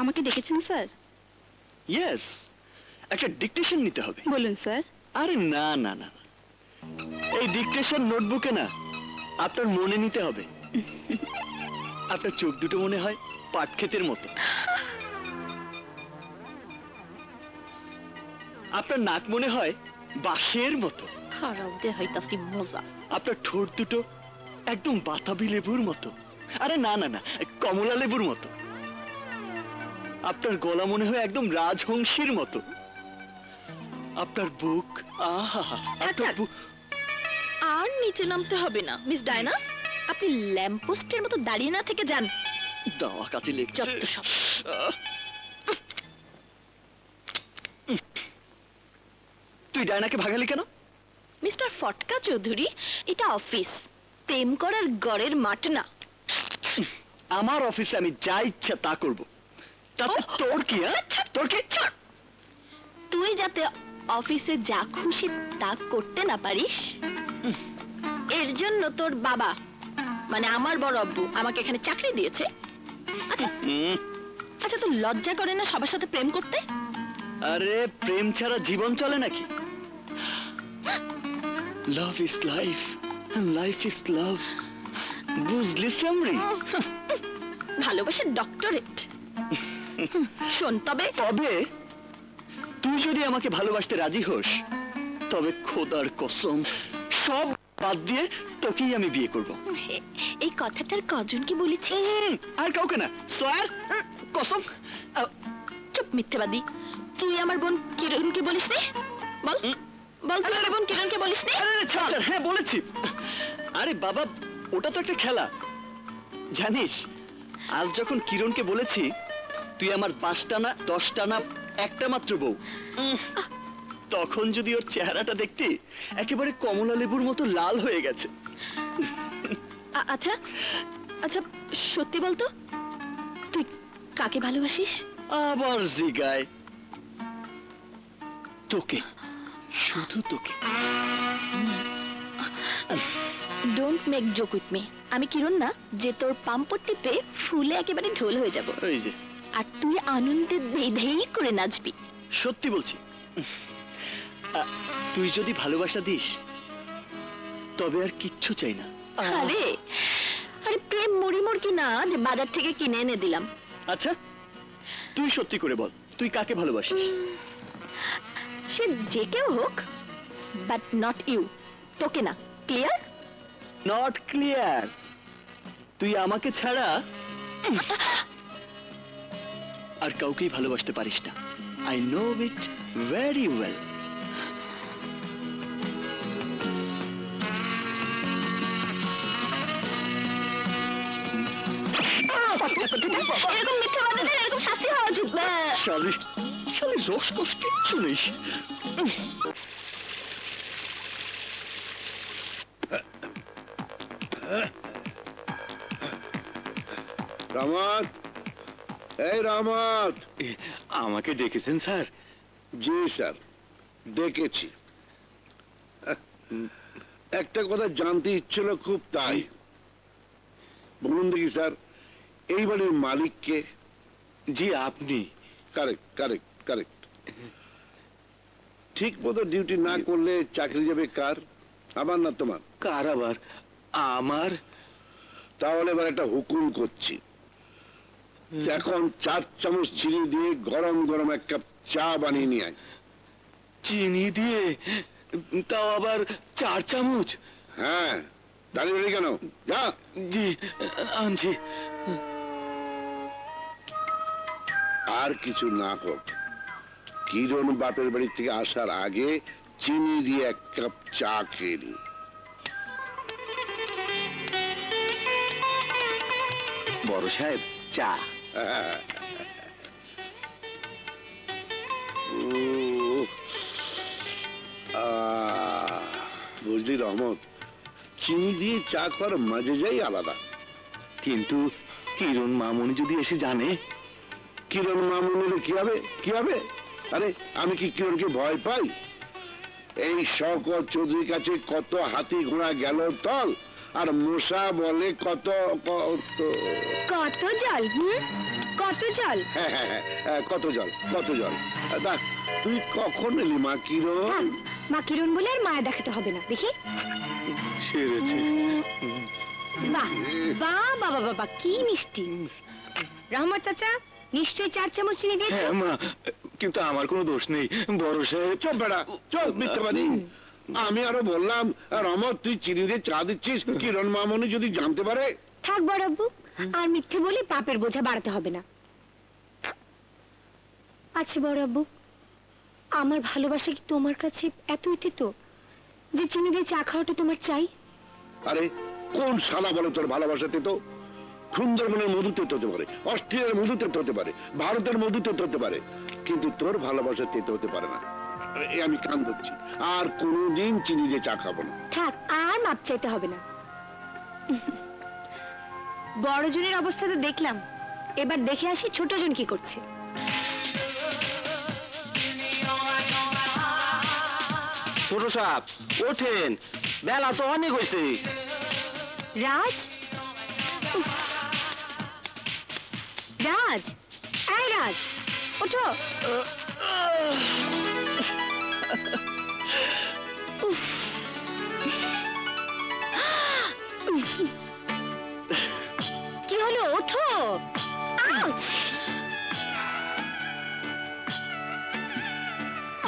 আমাকে ডেকেছেন sir? Yes, একটা ডিকটেশন নিতে হবে। বলুন স্যার। আরে না না না, এই ডিকটেশন নোটবুকে না, আপনার মনে নিতে হবে। আপনার চোখ দুটো মনে হয় পাট ক্ষেতের মতো, আপনার নাক মনে হয় বাঁশের মতো, খারাপ দে হইতাছি মজা। আপনার ঠোঁট দুটো একদম বাতাবি লেবুর মতো, আরে না না না, কমলা লেবুর মতো, আপনার গলা মনে হয় একদম রাজহংসীর মতো, আপনার বুক, আহা, আপনার বুক। আর নিচে নামতে হবে না মিস ডায়না, আপনি ল্যাম্পপোস্টের মতো দাঁড়িয়ে না থেকে যান। দাওয়া কাতে লেগছে। তুই ডায়নাকে ভাগালি কেন? মিস্টার ফটকা চৌধুরী, এটা অফিস, প্রেম করার গড়ের মাঠ না। আমার অফিসে আমি যা ইচ্ছা তা করব, তাতে তোর কি? তোর কি? তুই যাতে অফিসে যা খুশি তা করতে না পারিস, এর জন্য তোর বাবা মানে আমার বড় আব্বু আমাকে এখানে চাকরি দিয়েছে। আচ্ছা, তোর লজ্জা করে না সবার সাথে প্রেম করতে? আরে প্রেম ছাড়া জীবন চলে নাকি? Love is life, life is love, বুঝলি সামরি? ভালোবাসার ডক্টরেট। শোন, তবে তুই যদি আমাকে ভালোবাসতে রাজি হোস, তবে খোদার কসম সব বাদ দিয়ে তোকেই আমি বিয়ে করব। এই কথাটার কজনকে বলেছি? আর কাউকে না, সোয়ার কসম। চুপ মিথ্যেবাদী, তুই আমার বোন কিরণকে বলিস নি? বল বল, তুই আমার বোন কিরণকে বলিস নি? হ্যাঁ বলেছি। আরে বাবা, ওটা তো একটা খেলা, জানিস? আজ যখন কিরণকে বলেছি তুই আমার 5টা না 10টা না একটা মাত্র বউ, তখন যদি ওর চেহারাটা দেখতি, একেবারে কমলা লেবুর মতো লাল হয়ে গেছে। আচ্ছা আচ্ছা, সত্যি বলতো, তুই কাকে ভালোবাসিস? আবার জিগায়, তোকে, শুধু তোকে। Don't make joke with me. আমি কিরণ না যে তোর পাম্পটি পেয়ে ফুলে একেবারে ঢোল হয়ে যাব, ওই যে, আর তুই আনন্দে ধেই করে নাচবি। সত্যি বলছি, তুই যদি ভালোবাসা দিস তবে আর কিচ্ছু চাই না। আরে আরে, প্রেম মরিমর কি না যে বাজার থেকে কিনে এনে দিলাম। আচ্ছা, তুই সত্যি করে বল, তুই কাকে ভালোবাসিস? সে যে কেউ হোক, বাট নট ইউ। তোকে না। ক্লিয়ার? Not clear. তুই আমাকে ছাড়া আর কাউকেই ভালোবাসতে পারিস না। I know it very well. এরকম মিথ্যা বানালে এরকম শাস্তি হওয়া উচিত। রস কস কিচ্ছু নেই। রামাত, এই রামাত, আমাকে ডেকেছেন স্যার? জি স্যার, ডেকেছি। একটা কথা জানতে ইচ্ছিল খুব, তাই বলুন দেখি স্যার, এই বাড়ির মালিক কে? জি আপনি। Correct correct correct. ঠিক মতো ডিউটি না করলে চাকরি যাবে কার? আমার না তোমার? কার আবার? আমার। তাহলে এবার একটা হুকুম করছি, এখন 4 চামচ চিনি দিয়ে গরম গরম 1 কাপ চা বানিয়ে নিয়ে আয়। চিনি দিয়ে? তাও আবার 4 চামচ? হ্যাঁ, দাঁড়িয়ে কেন? যা। জি আনছি। আর কিছু না হোক, কিরণ বাপের বাড়ি থেকে আসার আগে চিনি দিয়ে 1 কাপ চা খেয়ে নি। বড় সাহেব, চা। বুঝলি রহমত, চিনি দিয়ে চা খাওয়ার মজাই আলাদা। কিন্তু কিরণ মামুনি যদি এসে জানে? কিরণ মামুনির কি হবে? কি হবে? আরে আমি কি কিরণকে ভয় পাই? এই শওকত চৌধুরীর কাছে কত হাতি ঘোড়া গেল তল, আর মশা বলে কত কত জল কত জল কত জল কত জল। দেখ তুই কখন এলি মা কিরণ? মা কিরণ বলে আর মায়া দেখাতে হবে না, দেখি সেরেছে। বাহ বাহ বাবা বাবা কি মিষ্টি। রহমত চাচা নিশ্চয়ই 4 চামচ চিনি দিয়েছো। হ্যাঁ মা, কিন্তু আমার কোনো দোষ নেই। বড় সাহেব চল বেড়া চল, মিথ্যাবাদী। আমি আরো বললাম রহমত তুই চিনি দিয়ে চা দিচ্ছিস, কিরণ মামনি যদি জানতে পারে। থাক বড় আব্বু, আর মিথ্যে বলে পাপের বোঝা বাড়াতে হবে না। আচ্ছা বড় আব্বু, আমার ভালোবাসা কি তোমার কাছে এতই তেতো যে চিনি দিয়ে চা খাওয়াটা তোমার চাই? আরে কোন শালা বলে তোর ভালোবাসাতে? তো সুন্দরবনের মধুতে হতে পারে, অস্ট্রেলিয়ার মধুতে হতে পারে, ভারতের মধুতে হতে পারে, কিন্তু তোর ভালোবাসা তেতে হতে পারে না। আমি কান ধরছি, আর কোনোদিন চিনি দিয়ে চা খাবো না। থাক, আর মাপ চাইতে হবে না। বড়জনের অবস্থা তো দেখলাম, এবার দেখে আসি ছোটজন কি করছে। ছোট সাহেব ওঠেন, বেলা তো অনেক হয়েছে। রাজ, রাজ, এই রাজ ওঠো। উফ। কি হলো, ওঠো।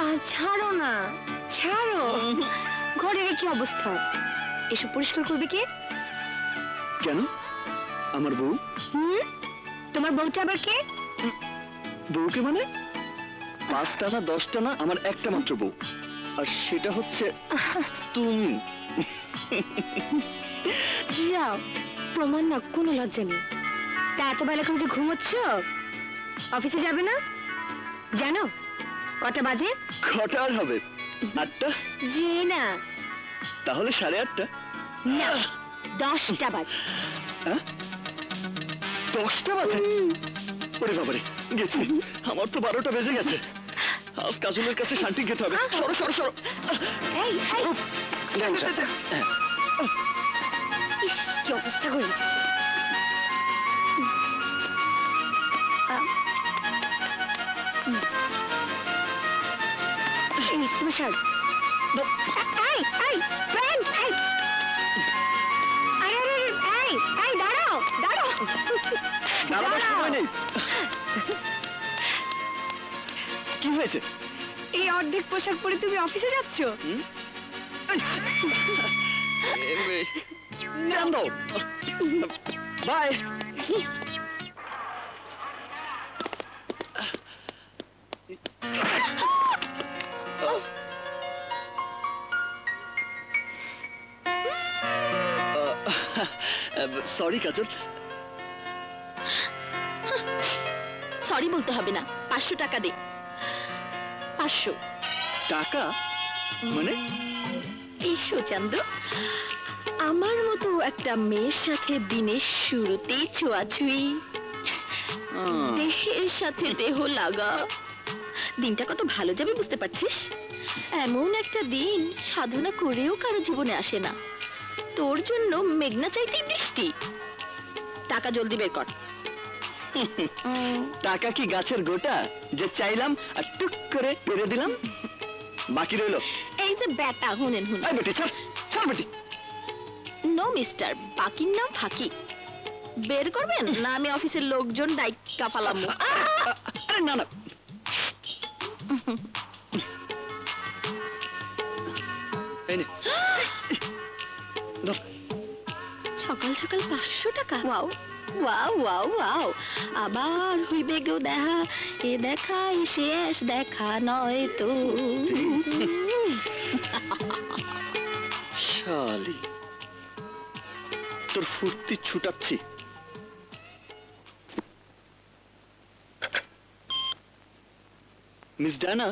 আর ছাড়ো না, ছাড়ো। ঘরের কি অবস্থা, এসব পরিষ্কার করবে কে? কেন, আমার বউ। তোমার বউটা আবার কে? বউকে মানে 5টা না 10টা না, আমার একটা মাত্র বউ, আর সেটা হচ্ছে তুমি। যাও, তোমার না কোনো লজ্জা নেই। তা এত বেলা করে যে ঘুমোচ্ছ, অফিসে যাবে না? জানো কটা বাজে? কটা আর হবে, 8টা। যে না, তাহলে 8:30। না 10টা বাজে। 10টা বাজে? ওরে বাবারে, গেছি। আমার তো 12টা বেজে গেছে। আজ কাজলের কাছে শান্তি খেতে হবে। সরো সরো সরো। এই, ইস, কি অবস্থা করে রেখেছে। তুমি ছাড়। দাঁড়াও দাঁড়াও। দাঁড়াবার সময় নেই। কি হয়েছে? এই অর্ধেক পোশাক পরে তুমি অফিসে যাচ্ছ? বাই। Sorry Kajal. সরি বলতে হবে না, 500 টাকা দে। 500 টাকা মানে? এসো চান্দু, আমার মতো একটা মেয়ের সাথে দিনের শুরুতেই ছোঁয়াছুঁই, দেহের সাথে দেহ লাগা, দিনটা কত ভালো যাবে বুঝতে পারছিস? এমন একটা দিন সাধনা করেও কারো জীবনে আসে না। তোর জন্য মেঘনা চাইতেই বৃষ্টি। টাকা জলদি বের কর। টাকা কি গাছের গোটা যে চাইলাম আর টুক করে পেরে দিলাম? বাকি রইলো এই যে বেটা, হুনেন হুন। বেটি ছাড়, ছাড় বেটি। নো মিস্টার, বাকির নাম ফাঁকি। বের করবেন না আমি অফিসের লোকজন ডাইকা ফালাম। আরে না না, সকাল সকাল 500 টাকা। Wow wow wow wow. আবার হইবে গো দেখা, এ দেখাই শেষ দেখা নয় তো। শালি, তোর ফুর্তি ছুটাচ্ছি। মিস ডানা,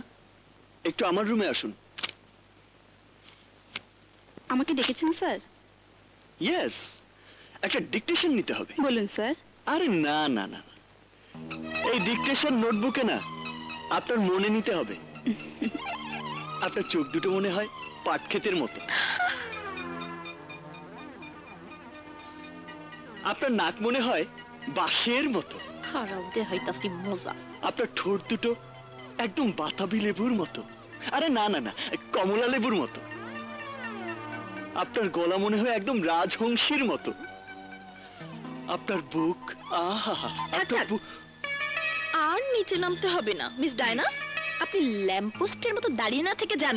একটু আমার রুমে আসুন। আমাকে ডেকেছেন স্যার? ইয়েস, একটা ডিকটেশন নিতে হবে। বলুন স্যার। আরে না না না, এই ডিকটেশন নোটবুকে না, আপনার মনে নিতে হবে। আপনার চোখ দুটো মনে হয় পাট ক্ষেতের মতো। আপনার নাক মনে হয় বাঁশের মতো, খারাপ দে হইতাছি মজা। আপনার ঠোঁট দুটো একদম বাতাবি লেবুর মতো, আরে না না না, কমলা লেবুর মতো। আপনার গলা মনে হয় একদম রাজহংসীর মতো। আপনার বুক, আহা, আপনার বুক। আর নিচে নামতে হবে না মিস ডায়না, আপনি ল্যাম্পপোস্টের মতো দাঁড়িয়ে না থেকে যান।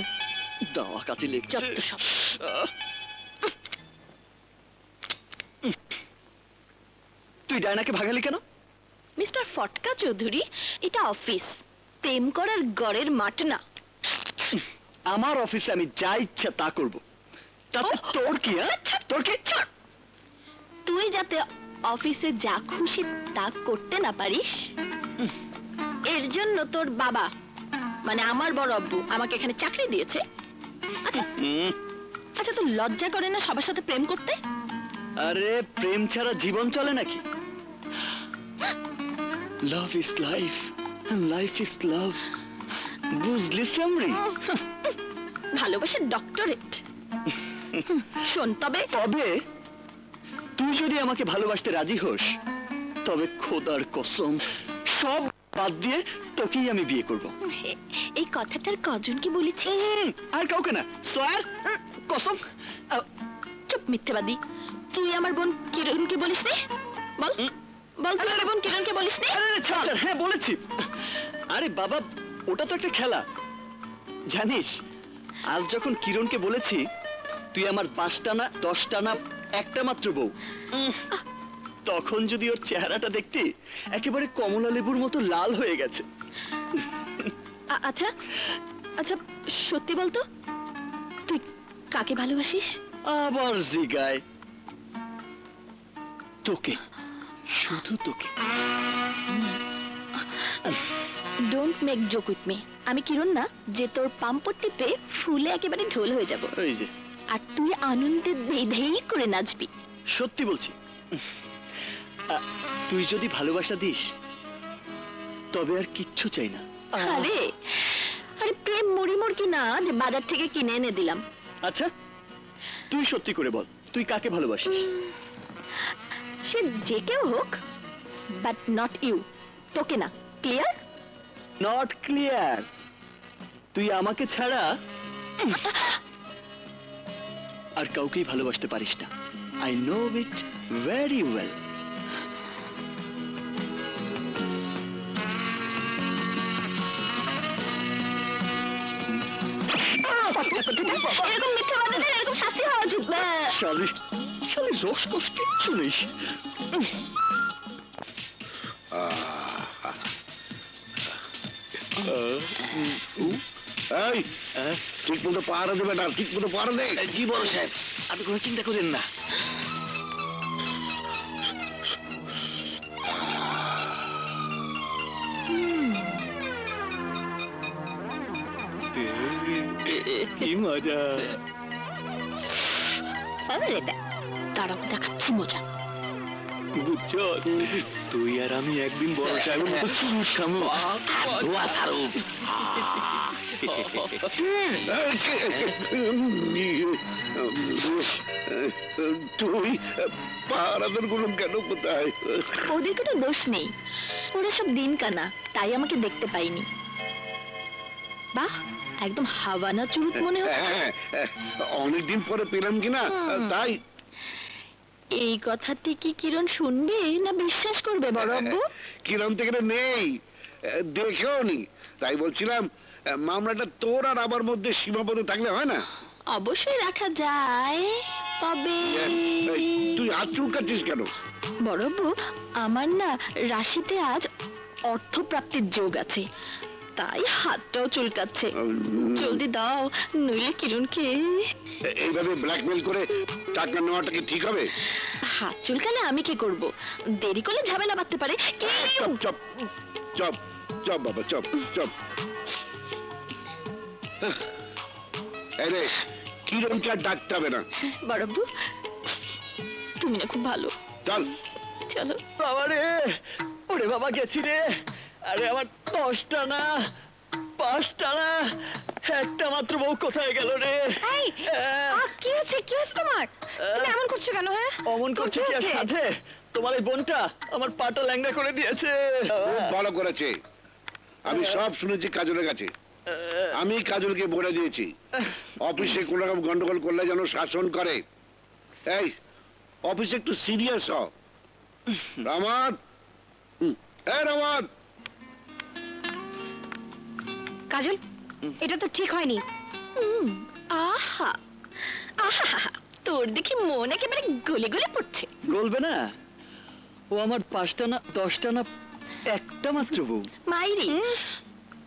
দাওয়া কাছে লেগছে। যত সব। তুই ডায়নাকে ভাগালি কেন? মিস্টার ফটকা চৌধুরী, এটা অফিস, প্রেম করার গড়ের মাঠ না। আমার অফিসে আমি যা ইচ্ছা তা করব, তাতে তোর কি? তোর কি? তুই যাতে অফিসে যা খুশি তা করতে না পারিস, এর জন্য তোর বাবা মানে আমার বড় আব্বু আমাকে এখানে চাকরি দিয়েছে। আচ্ছা আচ্ছা, তোর লজ্জা করে না সবার সাথে প্রেম করতে? আরে প্রেম ছাড়া জীবন চলে নাকি? Love is life, life is love, বুঝলি সামরি? ভালোবাসার ডক্টরেট। শোন, তবে তুই যদি আমাকে ভালোবাসতে রাজি হোস, তবে খোদার কসম সব বাদ দিয়ে তোকেই আমি বিয়ে করব। এই কথাটার কজনকে বলেছি? আর কাউকে না, সোয়ার কসম। চুপ মিথ্যেবাদী, তুই আমার বোন কিরণকে বলিস নি? বল বল, তুই আমার বোন কিরণকে বলিস নি? হ্যাঁ বলেছি। আরে বাবা, ওটা তো একটা খেলা, জানিস? আজ যখন কিরণকে বলেছি তুই আমার 5টা না 10টা না একটা মাত্র বউ, তখন যদি ওর চেহারাটা দেখতি, একেবারে কমলা লেবুর মতো লাল হয়ে গেছে। আচ্ছা আচ্ছা, সত্যি বলতো, তুই কাকে ভালোবাসিস? আবার জিগায়। তোকে, শুধু তোকে। Don't make joke with me. আমি কিরণ না যে তোর পাম্পটি পেয়ে ফুলে একেবারে ঢোল হয়ে যাব, ওই যে, আর তুই আনন্দে ধেই করে নাচবি। সত্যি বলছি, তুই যদি ভালোবাসা দিস তবে আর কিচ্ছু চাই না। আরে আরে, প্রেম মরিমর কি না যে বাজার থেকে কিনে এনে দিলাম। আচ্ছা তুই সত্যি করে বল, তুই কাকে ভালোবাসিস? সে যে কেউ হোক, বাট নট ইউ। তোকে না। ক্লিয়ার? Not clear. তুই আমাকে ছাড়া আর কাউকেই ভালোবাসতে পারিস না। I know it very well. এরকম মিথ্যাবাদীদের এরকম শাস্তি হওয়া উচিত। শালি শালি, রস কস কিচ্ছু নেই। এই ঠিক মতো পাহারা দেবে না, ঠিক মতো পাহারা দে। জি বড় সাহেব, আপনি কোনো চিন্তা করেন না। কি মজা! তারাও দেখাচ্ছি মজা। বুঝছো, তুই আর আমি একদিন বড় সাহেবের মতো সুদ খামো। তুই পাহারাদের গুলো কেন কোথায়? ওদের কোনো দোষ নেই, ওরা সব দিন কানা, তাই আমাকে দেখতে পাইনি। বাহ, একদম হাওয়ানা চুরুট মনে হচ্ছে। অনেকদিন পরে পেলাম কিনা, তাই। এই কথাটি কি কিরণ শুনবে না বিশ্বাস করবে বড় আব্বু? কিরণ থেকে নেই, দেখেও নি, তাই বলছিলাম মামলাটা তোর আর আমার মধ্যে সীমাবদ্ধ থাকলে হয় না? অবশ্যই রাখা যায়, তবে তুই হাত চুলকাচ্ছিস কেন? বড় আব্বু, আমার না রাশিতে আজ অর্থপ্রাপ্তির যোগ আছে, তাই হাতটাও চুলকাচ্ছে। জলদি দাও, নইলে কিরণকে। এইভাবে ব্ল্যাকমেল করে টাকা নেওয়াটা কি ঠিক হবে? হাত চুলকালে আমি কি করব? দেরি করলে ঝামেলা বাঁধতে পারে। চপ চপ চপ চপ বাবা, চপ চপ। এই রে, কিরণকে আর ডাকতে হবে না। বড় আব্বু, তুমি না খুব ভালো। চল চলো। বাবা রে, ওরে বাবা, গেছি রে। আরে আমার 10টা না 5টা না একটা মাত্র বউ কোথায় গেল রে? কি হয়েছে, কি হয়েছে তোমার? তুমি এমন করছো কেন? হ্যাঁ, অমন করছে কি আর সাথে? তোমার এই বোনটা আমার পাটা ল্যাংড়া করে দিয়েছে। খুব ভালো করেছে। আমি সব শুনেছি কাজলের কাছে। আমি কাজলকে বলে দিয়েছি অফিসে কোন রকম গন্ডগোল করলে যেন শাসন করে। এই অফিসে একটু সিরিয়াস হ। রামান, রামান। কাজল, এটা তো ঠিক হয়নি। আহা আহা, তোর দেখি মন একেবারে গলে গলে পড়ছে। গলবে না, ও আমার 5টা না 10টা না একটা মাত্র বউ। মাইরি,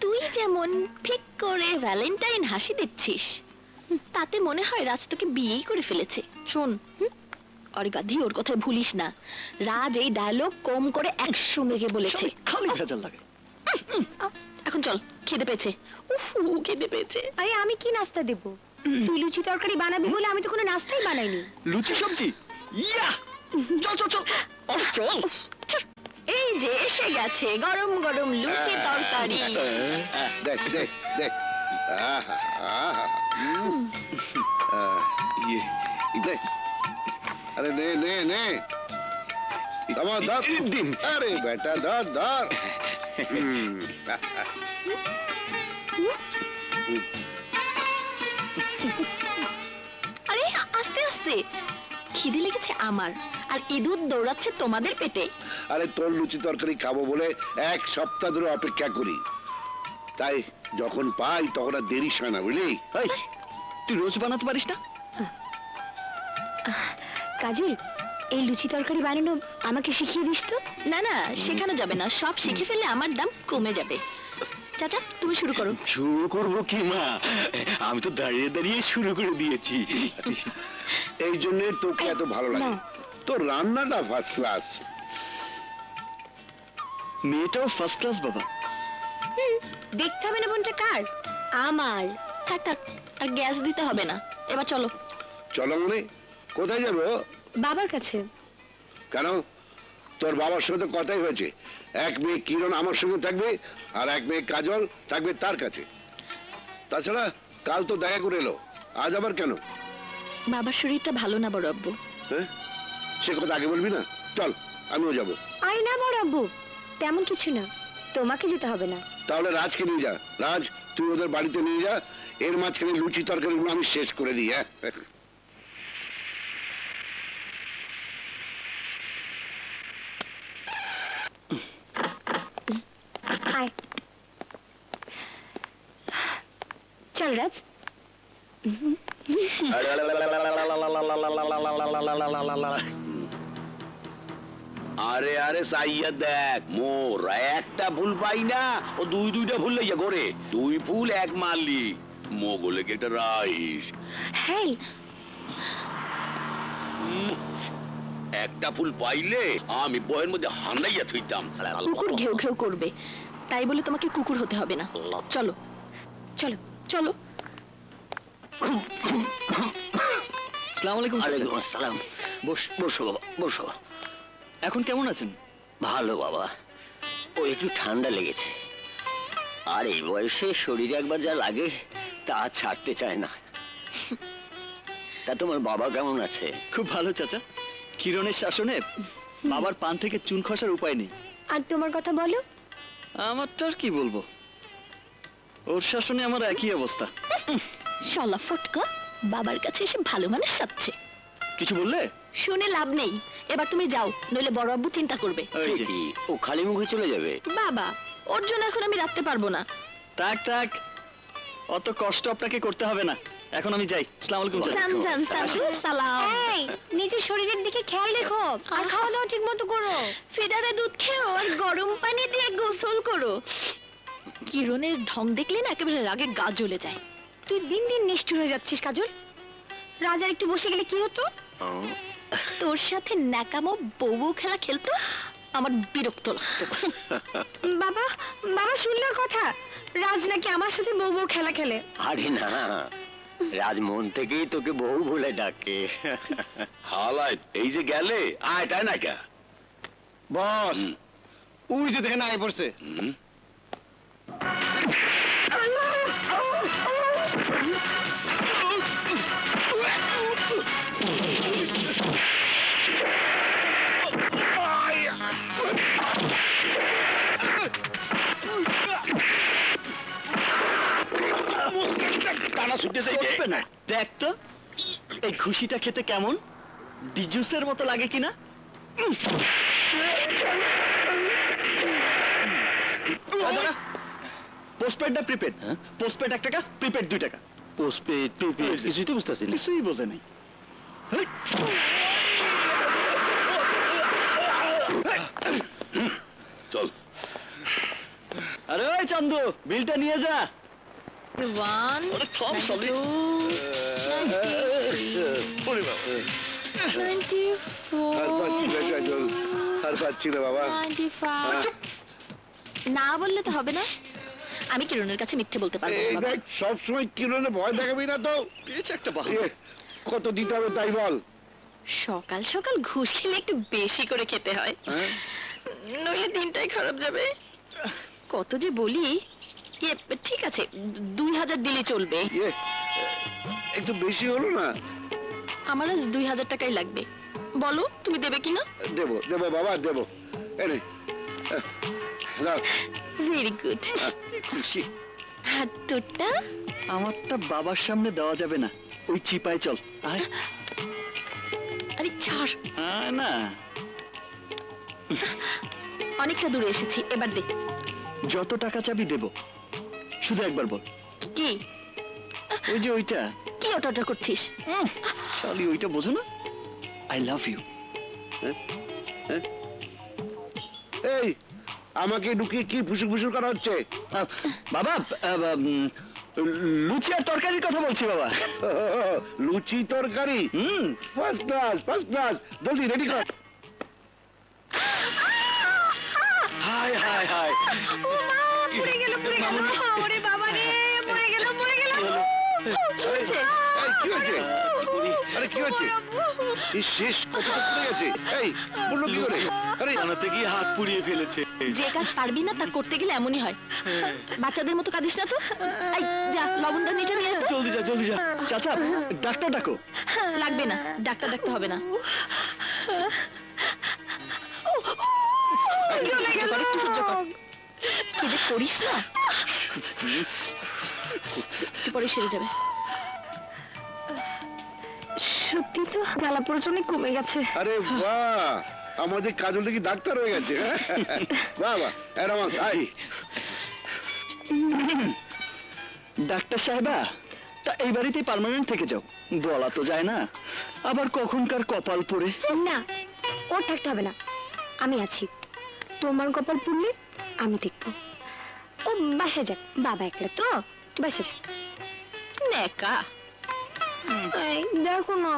তুই যেমন ঠিক করে ভ্যালেন্টাইন হাসি দিচ্ছিস, তাতে মনে হয় রাজ তোকে বিয়েই করে ফেলেছে। শোন, আরে গাধি, ওর কথা ভুলিস না। রাজ এই ডায়লগ কম করে 100 মেঘে বলেছে। খালি ভেজাল লাগে। এখন চল, খিদে পেয়েছে। উফ, খিদে পেয়েছে। আরে আমি কি নাস্তা দেব? তুই লুচি তরকারি বানাবি বলে আমি তো কোনো নাস্তাই বানাইনি। লুচি সবজি, ইয়া! চল চল চল চল। এই যে এসে গেছে গরম গরম লুচি তরকারি। দেখ দেখ দেখ, আহা আহা, দেখ। আরে নে নে নে, আমার ধর ডিম। আরে বেটা ধর ধর। আরে আস্তে আস্তে, খিদে লেগেছে আমার, আর ইঁদুর দৌড়াচ্ছে তোমাদের পেটে। আরে তোর লুচি তরকারি খাবো বলে 1 সপ্তাহ ধরে অপেক্ষা করি, তাই যখন পাই তখন আর দেরি হয় না, বুঝলি? এই, তুই রোজ বানাতে পারিস না? কাজল, এই লুচি তরকারি বানানো আমাকে শিখিয়ে দিস তো। না না, শেখানো যাবে না, সব শিখে ফেললে আমার দাম কমে যাবে। চাচা, তুমি শুরু করো। শুরু করবো কি মা, আমি তো দাঁড়িয়ে দাঁড়িয়ে শুরু করে দিয়েছি। এই জন্য তোকে এত ভালো লাগে। না। তোর রান্নাটা ফার্স্ট ক্লাস। মেয়েটাও ফার্স্ট ক্লাস বাবা। দেখতে হবে না বোনটা কার? আমার। থাক থাক, আর গ্যাস দিতে হবে না। এবার চলো। চলো মানে কোথায় যাবো? বাবার কাছে। কেন? তোর বাবার সঙ্গে তো কথাই হয়েছে, এক মেয়ে কিরণ আমার সঙ্গে থাকবে আর এক মেয়ে কাজল থাকবে তার কাছে। তাছাড়া কাল তো দেখা করে এলো, আজ আবার কেন? বাবার শরীরটা ভালো না বড় আব্বু। হ্যাঁ, সে কথা আগে বলবি না। চল, আমিও যাবো। আরে না বড় আব্বু, তেমন কিছু না, তোমাকে যেতে হবে না। তাহলে রাজকে নিয়ে যা। রাজ, তুই ওদের বাড়িতে নিয়ে যা, এর মাঝখানে লুচি তরকারিগুলো আমি শেষ করে দিই। হ্যাঁ, আয়, চল রাজ। আরে আরে সাইয়া দেখ, মোর একটা ফুল পাই না, ও দুইটা ফুল লইয়া ঘরে 2 ফুল 1 মারলি, মোগলে একটা রাইস। হেই, একটা ফুল পাইলে আমি বইয়ের মধ্যে হান্দাইয়া থইতাম। কুকুর ঘেউ ঘেউ করবে, তাই বলে তোমাকে কুকুর হতে হবে না। চলো চলো। চলো। আসসালামু আলাইকুম। ওয়ালাইকুম আসসালাম। বসো বাবা, বসো। এখন কেমন আছেন? ভালো বাবা, ও একটু ঠান্ডা লেগেছে, আর এই বয়সে শরীরে একবার যা লাগে তা ছাড়তে চায় না। তা তোমার বাবা কেমন আছে? খুব ভালো চাচা। কিরণের শাসনে বাবার পান থেকে চুন খসার উপায় নেই। আর তোমার কথা বলো। আমার তো আর কি বলবো, ওর শাসনে আমার একই অবস্থা। শালা ফটকা, বাবার কাছে এসে ভালো মানুষ সাজছে। কিছু বললে? শুনে লাভ নেই, এবার তুমি যাও, নইলে বড় আব্বু চিন্তা করবে। এই যে, কি, ও খালি মুখে চলে যাবে? বাবা, ওর জন্য এখন আমি রাখতে পারবো না। থাক থাক, অত কষ্ট আপনাকে করতে হবে না। এখন আমি যাই। আসসালামু আলাইকুম চাচা। জান জান সাজু, সালাম। এই, নিজের শরীরের দিকে খেয়াল রেখো, আর খাওয়া দাওয়া ঠিক মতো করো। ফিডারে দুধ খেও আর গরম পানি দিয়ে গোসল করো। কিরণের ঢং দেখলে না একেবারে রাগে গা জ্বলে যায়। তুই দিন দিন নিষ্ঠুর হয়ে যাচ্ছিস কাজল। রাজা একটু বসে গেলে কি হতো? তোর সাথে ন্যাকামো বউ বউ খেলা খেলতো, আমার বিরক্ত লাগতো। বাবা, বাবা শুনলোর কথা, রাজ নাকি আমার সাথে বউ বউ খেলা খেলে। আরে না, রাজ মন থেকেই তোকে বউ বলে ডাকে। হালায় এই যে গেলে, আয় তাই না কে বস, ওই যে দেখেন আয় পড়ছে। দেখ তো এই ঘুষিটা খেতে কেমন, ডিজুসের মতো লাগে কিনা। পোস্টপেড না প্রিপেড? পোস্টপেড 1 টাকা, প্রিপেড 2 টাকা। পোস্টপেড প্রিপেড কিছুই তো বুঝতেছি না। কিছুই বোঝে নাই। চল। আরে ওই চান্দু, বিলটা নিয়ে যা। 1 ওরে সব সবই। 2 আর পাচ্ছি না 94 কাজল, আর পাচ্ছি না বাবা। 95 না বললে তো হবে না। আমি কিরণের কাছে মিথ্যে বলতে পারবো না বাবা। সবসময় কিরণে ভয় দেখাবি না তো। পেয়েছে একটা বাহু। কত দিতে হবে তাই বল। সকাল সকাল ঘুষ খেলে একটু বেশি করে খেতে হয়, নইলে দিনটাই খারাপ যাবে। কত যে বলি। ঠিক আছে, 2000 দিলে চলবে। একটু বেশি হলো না? আমার আজ 2000 টাকাই লাগবে। বলো তুমি দেবে কিনা? দেবো দেবো বাবা, দেবো। এনে ভেরি গুড। খুশি। আর তোরটা? আমারটা বাবার সামনে দেওয়া যাবে না, ওই চিপায় চল। আয়। আরে ছাড়। না, অনেকটা দূরে এসেছি, এবার দে। যত টাকা চাবি দেব, শুধু একবার বল। কি? ওই যে ওইটা। কি ওটা করছিস? শালি ওইটা বোঝো না? I love you. এই আমাকে ঢুকিয়ে কি ফুসুর ফুসুর করা হচ্ছে? বাবা, লুচি আর তরকারির কথা বলছি বাবা। লুচি তরকারি? First class, first class. জলদি রেডি কর। হায় হায় হায়। পড়ে গেল। ওরে বাবা রে, পড়ে গেল। কি হয়েছে? আরে কি হয়েছে? শেষ কতটা পড়ে গেছে? এই বললো কি করে? আরে জানাতে গিয়ে হাত পুড়িয়ে ফেলেছে। যে কাজ পারবি না তা করতে গেলে এমনই হয়। বাচ্চাদের মতো কাঁদিস না তো। এই যা, লবণ দা নিচে নিয়ে আয় তো। জলদি যা, জলদি যা। চাচা, ডাক্তার ডাকো। লাগবে না, ডাক্তার ডাকতে হবে না। একটু সহ্য কর। তুই যে করিস না, একটু পরে সেরে যাবে। সত্যি তো জ্বালা পোড়াটা অনেক কমে গেছে। আরে বাহ, আমাদের কাজলটা কি ডাক্তার হয়ে গেছে? বাহ বাহ, এরকম তাই। ডাক্তার সাহেবা, তা এই বাড়িতেই পার্মানেন্ট থেকে যাও। বলা তো যায় না, আবার কখনকার কপাল পড়ে। না, ওর থাকতে হবে না, আমি আছি। তোমার কপাল পুড়লে আমি দেখবো। ও বাসা যাক, বাবা একলা তো, বাসা যাক। নেকা। দেখো না।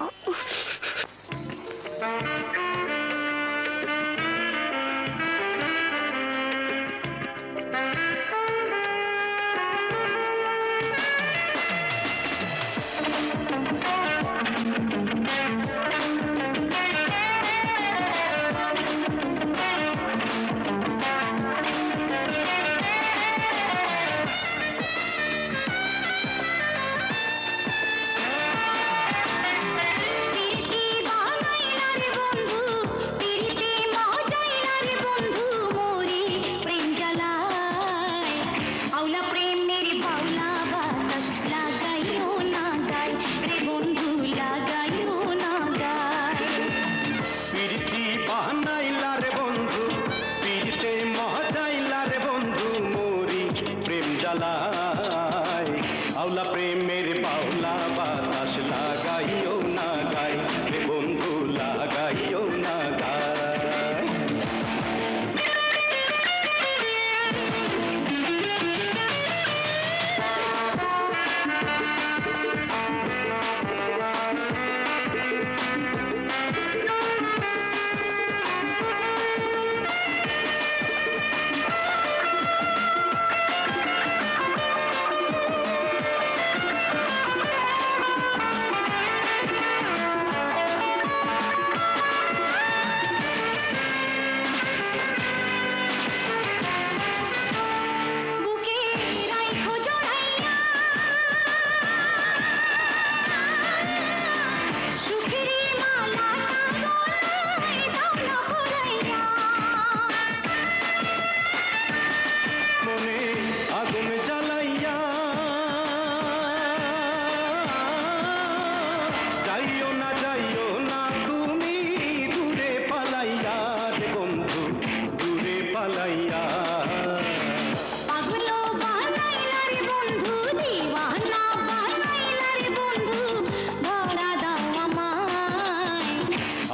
আওলা প্রেমের বাউলা বাতাস লাগাইও না গায় রে বন্ধু, লাগাইও না গায়।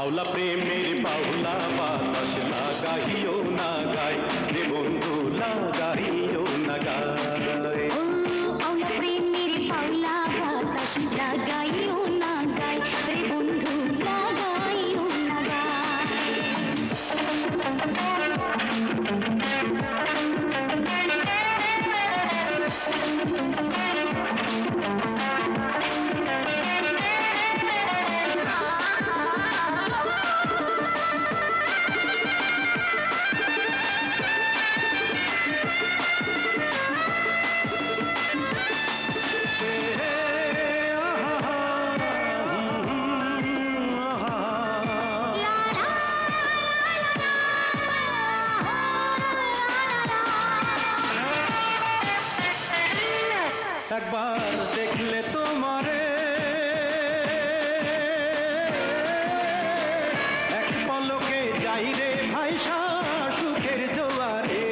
আওলা প্রেমের বাউলা বাতাস লাগাইও না গায় রে বন্ধু লাগাইও না গায় আওলা প্রেমের বাউলা বাতাস লাগাইও না গায় রে বন্ধু লাগাইও না একবার দেখলে তোমারে এক পলকে যাই রে ভাই সুখের জোয়ারে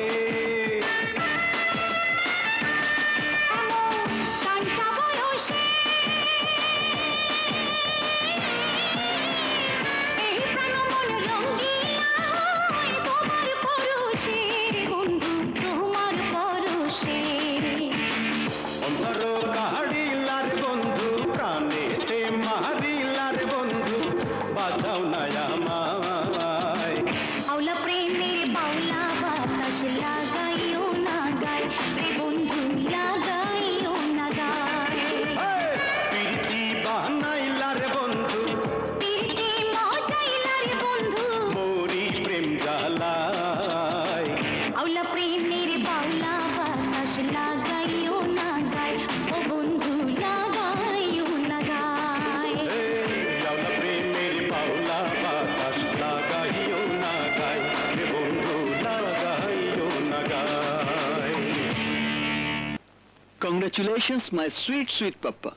কংগ্রেচুলেশনস মাই সুইট সুইট পাপ্পা।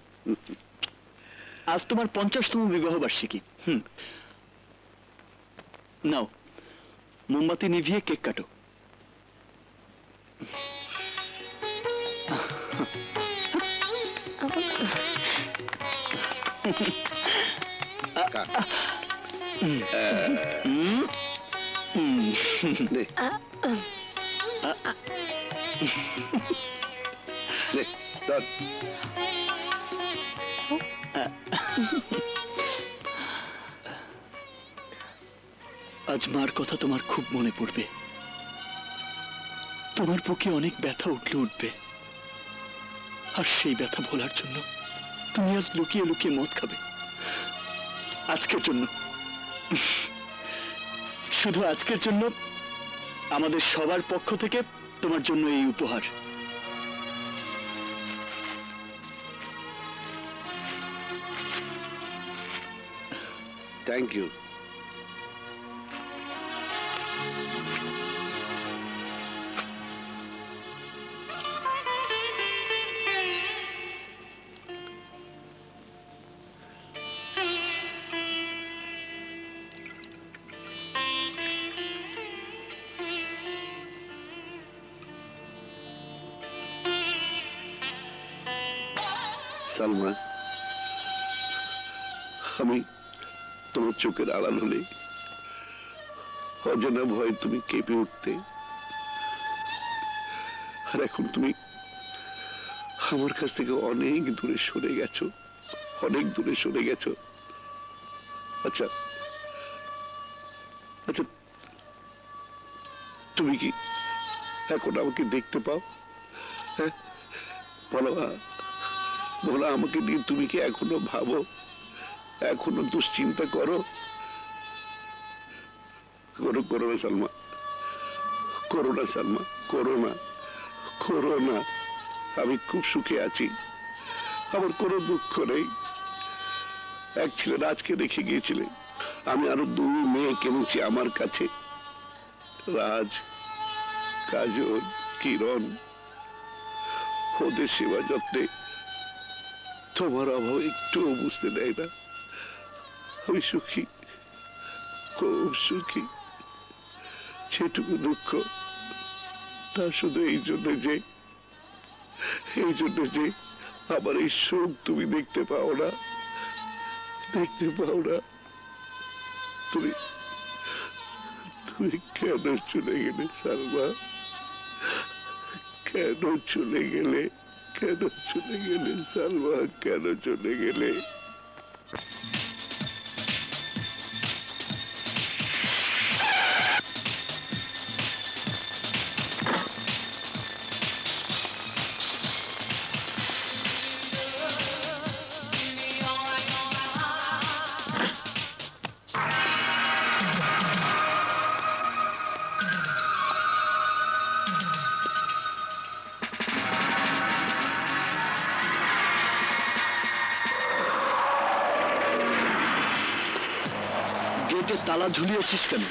আজ তোমার 50তম বিবাহ বার্ষিকী। নাও মোমবাতি নিভিয়ে কেক কাটো। আজ মার কথা তোমার খুব মনে পড়বে। তোমার বুকে অনেক ব্যথা উঠবে, আর সেই ব্যথা ভোলার জন্য তুমি আজ লুকিয়ে লুকিয়ে মদ খাবে। আজকের জন্য, শুধু আজকের জন্য আমাদের সবার পক্ষ থেকে তোমার জন্য এই উপহার। Thank you. সালমা, আমি তোমার চোখের আড়াল হলে অজানা ভয় তুমি কেঁপে উঠতে, আর এখন তুমি আমার কাছ থেকে অনেক দূরে সরে গেছো, অনেক দূরে সরে গেছো। আচ্ছা আচ্ছা, তুমি কি এখন আমাকে দেখতে পাও? হ্যাঁ বলো, বলো আমাকে নিয়ে তুমি কি এখনো ভাবো, এখনো দুশ্চিন্তা করো? করো না সালমা, করো না সালমা, করো না, করো না। আমি খুব সুখে আছি, আমার কোনো দুঃখ নেই। এক ছেলে রাজকে রেখে গিয়েছিলে, আমি আরো 2 মেয়ে কিনেছি আমার কাছে। রাজ, কাজল, কিরণ, ওদের সেবা যত্নে তোমার অভাব একটুও বুঝতে দেয় না। আমি সুখী, খুব সুখী। সেটুকু দুঃখ তা শুধু এই জন্য যে আমার এই সুখ তুমি দেখতে পাও না, দেখতে পাও না। তুমি তুমি কেন চলে গেলে সালমা? কেন চলে গেলে? কেন চলে গেলে সালমা? কেন চলে গেলে? গেটে তালা ঝুলিয়েছিস কেন?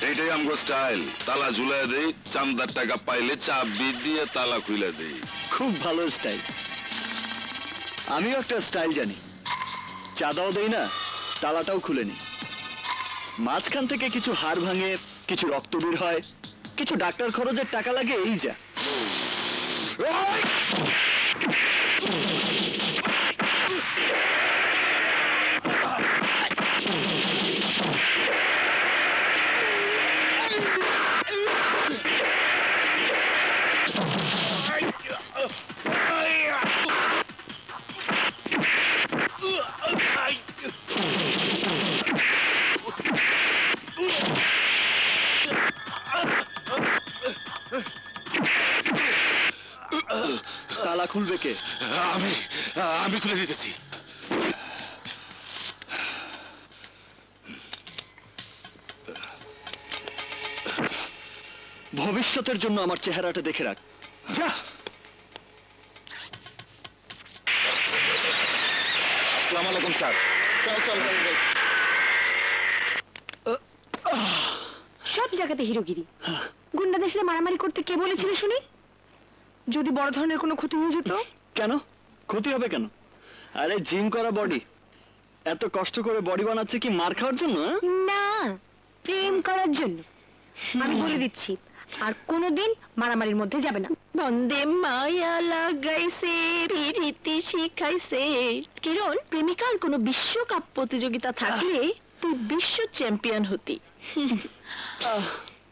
এইটাই আমগো স্টাইল। তালা ঝুলাই দেই, চান্দার টাকা পাইলে চাবি দিয়ে তালা খুলে দেই। খুব ভালো স্টাইল। আমিও একটা স্টাইল জানি, চাঁদাও দেই না, তালাটাও খুলে নি। মাঝখান থেকে কিছু হাড় ভাঙে, কিছু রক্ত বের হয়, কিছু ডাক্তার খরচের টাকা লাগে, এই যা। তালা খুলবে কে? আমি খুলে দিতেছি। ভবিষ্যতের জন্য আমার চেহারাটা দেখে রাখ। যা। আসসালামু আলাইকুম স্যার। সব জায়গাতে হিরোগিরি। গুন্ডাদের সাথে মারামারি করতে কে বলেছিল শুনি? যদি বড় ধরনের কোনো ক্ষতি হয়ে যেত? কেন ক্ষতি হবে কেন? আরে জিম করা বডি, এত কষ্ট করে বডি বানাচ্ছে কি মার খাওয়ার জন্য? না, প্রেম করার জন্য। আমি বলে দিচ্ছি, আর কোনোদিন মারামারির মধ্যে যাবে না। বন্দে মায়া লাগাইছে, রীতি শিখাইছে। কিরণ, প্রেমিকার কোনো বিশ্বকাপ প্রতিযোগিতা থাকলে তুই বিশ্ব চ্যাম্পিয়ন হতি।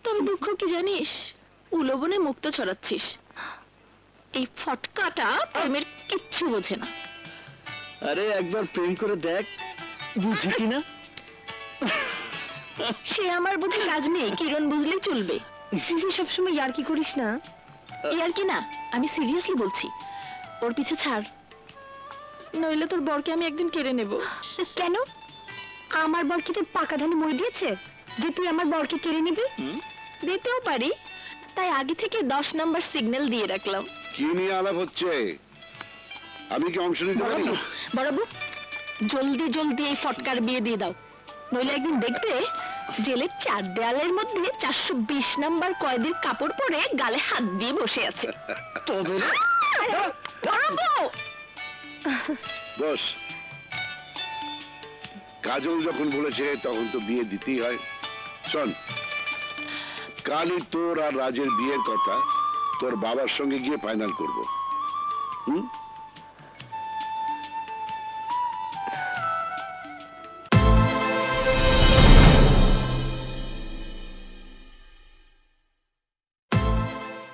তবে দুঃখ কি জানিস, উলবনে মুক্ত ছড়াচ্ছিস। এই ফটকাটা প্রেমের কিচ্ছু বোঝে না। আরে একবার প্রেম করে দেখ, বুঝে কিনা। সে আমার বুঝে কাজ নেই, কিরণ বুঝলেই চলবে। তুই সবসময় ইয়ার্কি করিস না। ইয়ার্কি না, আমি সিরিয়াসলি বলছি। ওর পিছে ছাড়, নইলে তোর বরকে আমি একদিন কেড়ে নেব। কেন? আমার বর কি তোর পাকা ধানে মই দিয়েছে যে তুই আমার বরকে কেড়ে নিবি? দিতেও পারি, তাই আগে থেকে 10 নম্বর সিগন্যাল দিয়ে রাখলাম। কি নিয়ে আলাপ হচ্ছে? আমি কি অংশ নিতে পারি? বড়বাবু, জলদি জলদি এই ফটকার বিয়ে দিয়ে দাও, নইলে একদিন দেখবে জেলের 4 দেয়ালের মধ্যে 420 নম্বর কয়েদির কাপড় পরে গালে হাত দিয়ে বসে আছে। তবে বস, কাজল যখন বলেছে তখন তো বিয়ে দিতেই হয়। শোন, কালই তোর আর রাজের বিয়ের কথা তোর বাবার সঙ্গে গিয়ে ফাইনাল করবো।